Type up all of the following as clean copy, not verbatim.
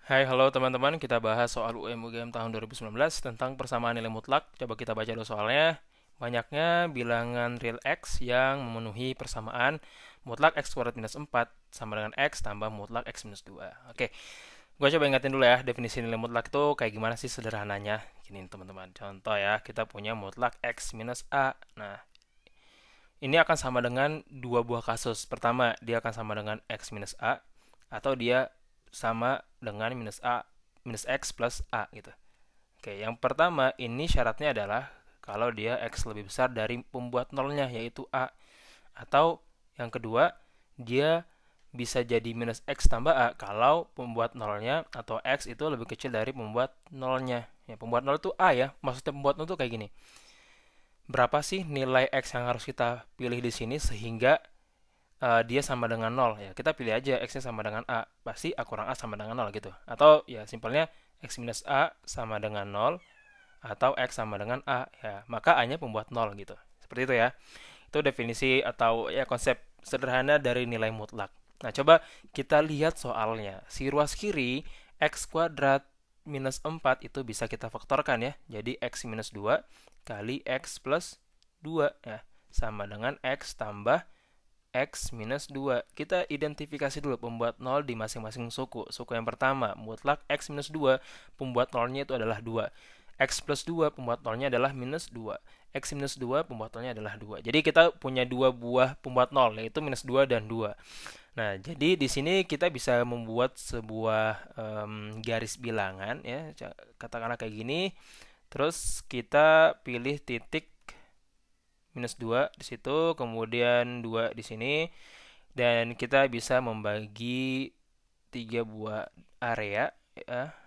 Hai, halo teman-teman. Kita bahas soal UM-UGM tahun 2019 tentang persamaan nilai mutlak. Coba kita baca dulu soalnya. Banyaknya bilangan real X yang memenuhi persamaan mutlak X kuadrat minus 4 sama dengan X tambah mutlak X minus 2. Oke, gue coba ingatin dulu ya, definisi nilai mutlak itu kayak gimana sih sederhananya. Gini teman-teman, contoh ya, kita punya mutlak X minus A. Nah, ini akan sama dengan dua buah kasus. Pertama, dia akan sama dengan X minus A, atau dia sama dengan minus A minus X plus A gitu. Oke, yang pertama ini syaratnya adalah kalau dia X lebih besar dari pembuat nolnya yaitu A. Atau yang kedua, dia bisa jadi minus X tambah A kalau pembuat nolnya atau X itu lebih kecil dari pembuat nolnya. Ya, pembuat nol itu A ya, maksudnya pembuat nol itu kayak gini. Berapa sih nilai X yang harus kita pilih di sini sehingga dia sama dengan nol ya, kita pilih aja x-nya sama dengan a, pasti a kurang a sama dengan nol gitu, atau ya simpelnya x minus a sama dengan nol, atau x sama dengan a ya, maka a-nya pembuat nol gitu, seperti itu ya. Itu definisi atau ya konsep sederhana dari nilai mutlak. Nah, coba kita lihat soalnya. Si ruas kiri x kuadrat minus 4 itu bisa kita faktorkan ya. Jadi x minus 2 kali x plus 2 ya, sama dengan x tambah X minus 2. Kita identifikasi dulu pembuat 0 di masing-masing suku. Suku yang pertama, mutlak X minus 2, pembuat 0-nya itu adalah 2. X plus 2, pembuat 0-nya adalah minus 2. X minus 2, pembuat 0-nya adalah 2. Jadi kita punya dua buah pembuat 0, yaitu minus 2 dan 2. Nah, jadi di sini kita bisa membuat sebuah garis bilangan ya, katakanlah kayak gini. Terus kita pilih titik minus 2 di situ, kemudian 2 di sini, dan kita bisa membagi tiga buah area ya,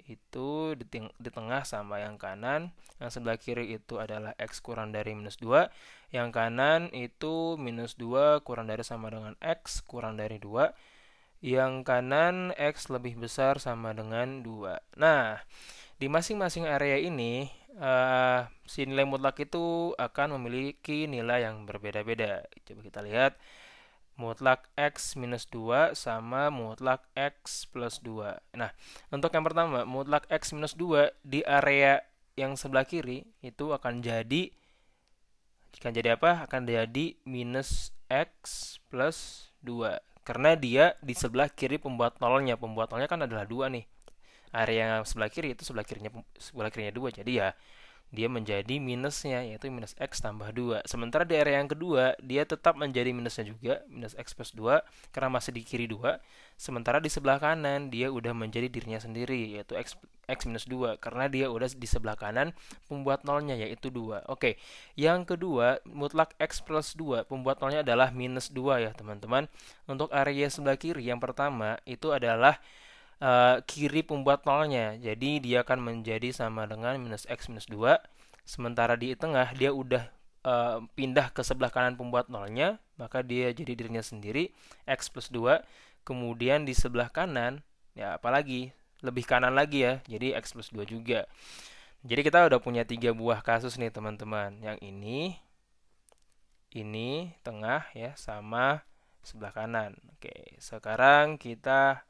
itu di tengah sama yang kanan. Yang sebelah kiri itu adalah X kurang dari minus 2, yang kanan itu minus 2 kurang dari sama dengan X kurang dari 2, yang kanan X lebih besar sama dengan 2. Nah, di masing-masing area ini, si nilai mutlak itu akan memiliki nilai yang berbeda-beda. Coba kita lihat, mutlak X minus 2 sama mutlak X plus 2. Nah, untuk yang pertama, mutlak X minus 2 di area yang sebelah kiri itu akan jadi apa? Akan jadi minus X plus 2. Karena dia di sebelah kiri pembuat nolnya. Pembuat nolnya kan adalah 2 nih. Area yang sebelah kiri itu sebelah kirinya 2, jadi ya dia menjadi minusnya, yaitu minus X tambah 2. Sementara di area yang kedua dia tetap menjadi minusnya juga, minus X plus 2, karena masih di kiri 2. Sementara di sebelah kanan dia udah menjadi dirinya sendiri, yaitu X minus 2, karena dia udah di sebelah kanan pembuat nolnya, yaitu 2. Oke, yang kedua mutlak X plus 2, pembuat nolnya adalah minus 2 ya teman-teman. Untuk area sebelah kiri yang pertama itu adalah kiri pembuat nolnya. Jadi dia akan menjadi sama dengan minus X minus 2. Sementara di tengah dia udah pindah ke sebelah kanan pembuat nolnya, maka dia jadi dirinya sendiri, X plus 2. Kemudian di sebelah kanan, ya apalagi, lebih kanan lagi ya, jadi X plus 2 juga. Jadi kita udah punya tiga buah kasus nih teman-teman. Yang ini, tengah ya, sama sebelah kanan. Oke, sekarang kita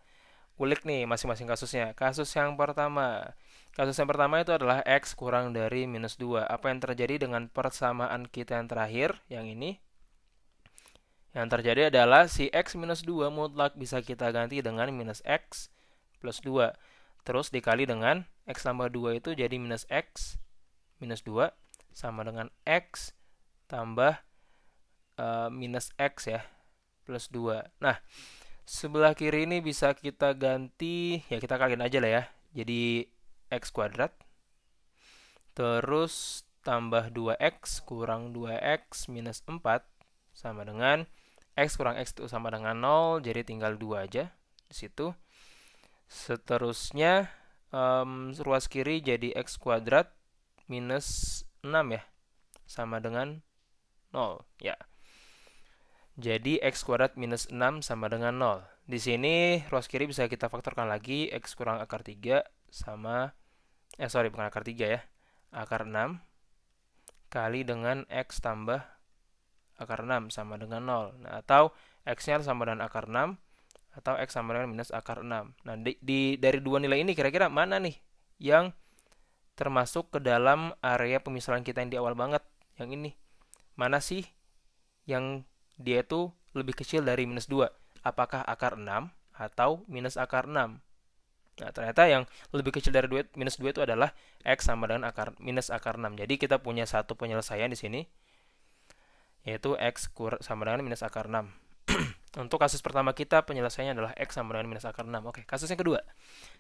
kulik nih masing-masing kasusnya. Kasus yang pertama itu adalah X kurang dari minus 2. Apa yang terjadi dengan persamaan kita yang terakhir, yang ini? Yang terjadi adalah si X minus 2 mutlak bisa kita ganti dengan minus X plus 2. Terus dikali dengan X tambah 2 itu jadi minus X minus 2 sama dengan X tambah minus X ya plus 2. Nah, sebelah kiri ini bisa kita ganti, ya kita kaliin aja lah ya. Jadi X kuadrat, terus tambah 2X kurang 2X minus 4 sama dengan X kurang X itu sama dengan 0, jadi tinggal 2 aja di situ. Seterusnya, ruas kiri jadi X kuadrat minus 6 ya, sama dengan 0 ya. Jadi X kuadrat minus 6 sama dengan 0. Di sini ruas kiri bisa kita faktorkan lagi, X kurang akar 3 sama, bukan akar 3 ya, akar 6 kali dengan X tambah akar 6 sama dengan 0. Nah, atau X-nya sama dengan akar 6, atau X sama dengan minus akar 6. Nah, dari dua nilai ini kira-kira mana nih yang termasuk ke dalam area pemisalan kita yang di awal banget? Yang ini. Mana sih yang dia itu lebih kecil dari minus 2? Apakah akar 6 atau minus akar 6? Nah, ternyata yang lebih kecil dari minus 2 itu adalah X sama dengan minus akar 6. Jadi kita punya satu penyelesaian di sini, yaitu X sama dengan minus akar 6. Untuk kasus pertama kita penyelesaiannya adalah X sama dengan minus akar 6. Oke, kasus yang kedua.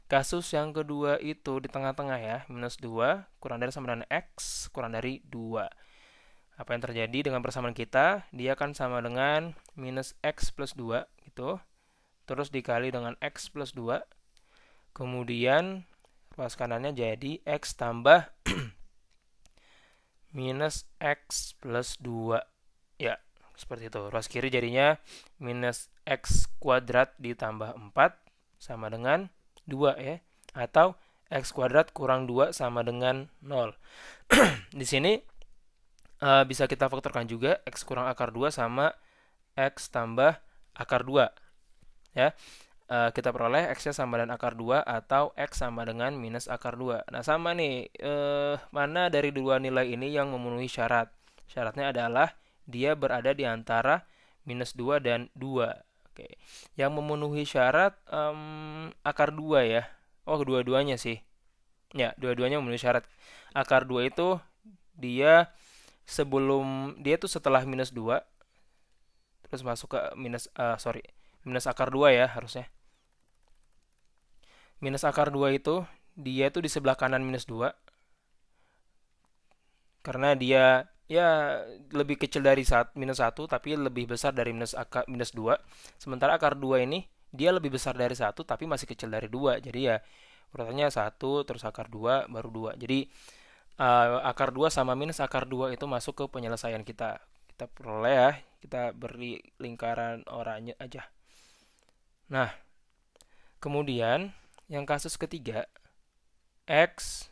Kasus yang kedua itu di tengah-tengah ya, minus 2 kurang dari sama dengan X kurang dari 2. Apa yang terjadi dengan persamaan kita? Dia akan sama dengan minus X plus 2 gitu. Terus dikali dengan X plus 2. Kemudian ruas kanannya jadi X tambah minus X plus 2. Ya, seperti itu. Ruas kiri jadinya minus X kuadrat ditambah 4 sama dengan 2 ya. Atau X kuadrat kurang 2 sama dengan 0. Di sini bisa kita faktorkan juga X kurang akar 2 sama X tambah akar 2 ya. Kita peroleh X-nya sama dengan akar 2 atau X sama dengan minus akar 2. Nah, sama nih, mana dari dua nilai ini yang memenuhi syarat? Syaratnya adalah dia berada di antara minus 2 dan 2. Oke. Yang memenuhi syarat akar 2 ya. Oh, dua-duanya sih. Ya, dua-duanya memenuhi syarat. Akar 2 itu dia tuh setelah minus 2 terus masuk ke minus akar 2 ya harusnya. Minus akar 2 itu dia tuh di sebelah kanan minus 2 karena dia ya lebih kecil dari minus 1 tapi lebih besar dari minus 2. Sementara akar 2 ini dia lebih besar dari 1 tapi masih kecil dari 2. Jadi ya urutannya 1 terus akar 2 baru 2. Jadi akar 2 sama minus akar 2 itu masuk ke penyelesaian kita. Kita peroleh ya, kita beri lingkaran oranye aja. Nah, kemudian yang kasus ketiga, X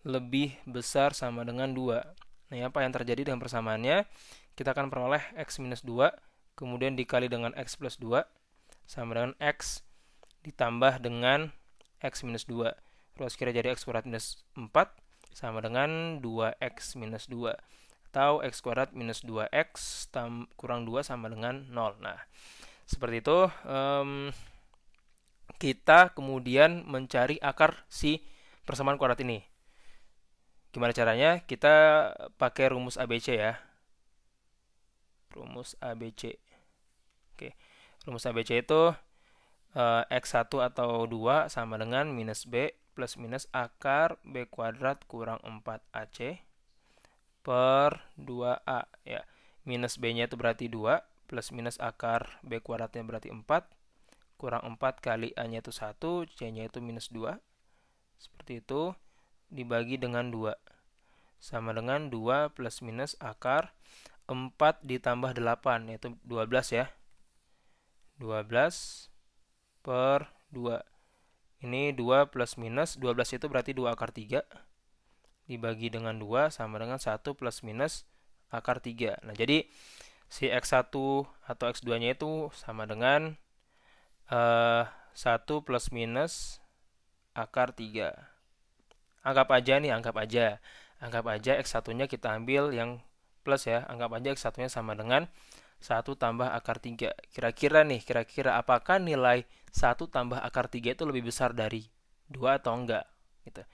lebih besar sama dengan 2. Nah, apa yang terjadi dengan persamaannya? Kita akan peroleh X minus 2, kemudian dikali dengan X plus 2, sama dengan X ditambah dengan X minus 2. Ruas kiri jadi X kuadrat minus 4, sama dengan 2X minus 2. Atau X kuadrat minus 2X kurang 2 sama dengan 0. Nah, seperti itu. Kita kemudian mencari akar si persamaan kuadrat ini. Gimana caranya? Kita pakai rumus ABC ya. Rumus ABC. Oke. Rumus ABC itu X1 atau 2 sama dengan minus B plus minus akar B kuadrat kurang 4AC per 2A ya. Minus B-nya itu berarti 2 plus minus akar B kuadratnya berarti 4 kurang 4 kali A-nya itu 1, C-nya itu minus 2. Seperti itu, dibagi dengan 2. Sama dengan 2 plus minus akar 4 ditambah 8, yaitu 12 ya. 12 per 2. Ini 2 plus minus, 12 itu berarti 2 akar 3. Dibagi dengan 2 sama dengan 1 plus minus akar 3. Nah, jadi si X1 atau X2-nya itu sama dengan 1 plus minus akar 3. Anggap aja nih, anggap aja X1-nya kita ambil yang plus ya. Anggap aja X1-nya sama dengan 1 tambah akar 3. Kira-kira apakah nilai 1 tambah akar 3 itu lebih besar dari 2 atau enggak? Gitu.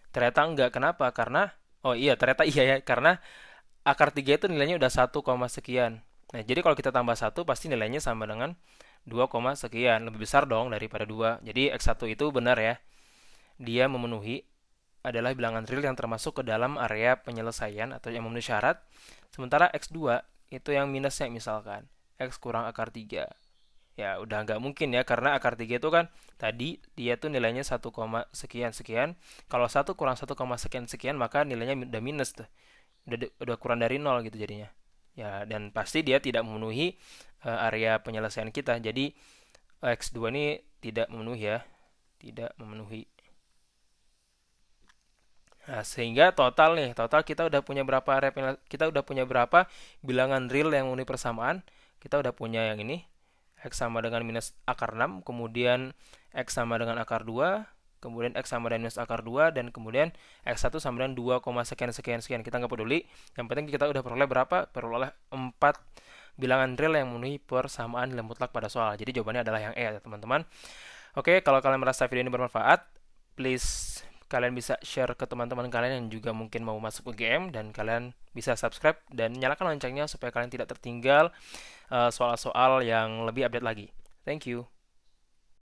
Ternyata enggak. Kenapa? Karena, ternyata iya ya. Karena akar 3 itu nilainya udah 1, sekian. Nah, jadi kalau kita tambah 1 pasti nilainya sama dengan 2, sekian. Lebih besar dong daripada 2. Jadi X1 itu benar ya. Dia memenuhi adalah bilangan real yang termasuk ke dalam area penyelesaian atau yang memenuhi syarat. Sementara X2 itu yang minusnya misalkan. X kurang akar 3. Ya udah nggak mungkin ya karena akar 3 itu kan tadi dia tuh nilainya 1, sekian. Kalau 1 kurang 1, sekian maka nilainya udah minus tuh. Udah kurang dari 0 gitu jadinya. Ya, dan pasti dia tidak memenuhi area penyelesaian kita. Jadi X2 ini tidak memenuhi ya. Tidak memenuhi. Nah, sehingga total kita udah punya berapa bilangan real yang memenuhi persamaan? Kita udah punya yang ini X sama dengan minus akar 6, kemudian X sama dengan akar 2, kemudian X sama dengan minus akar 2, dan kemudian X1 sama dengan 2, sekian sekian sekian. Kita nggak peduli, yang penting kita udah peroleh berapa? Peroleh 4 bilangan real yang memenuhi persamaan nilai mutlak pada soal. Jadi jawabannya adalah yang E ya teman-teman. Oke, kalau kalian merasa video ini bermanfaat, please kalian bisa share ke teman-teman kalian yang juga mungkin mau masuk ke GM, dan kalian bisa subscribe dan nyalakan loncengnya supaya kalian tidak tertinggal soal-soal yang lebih update lagi. Thank you.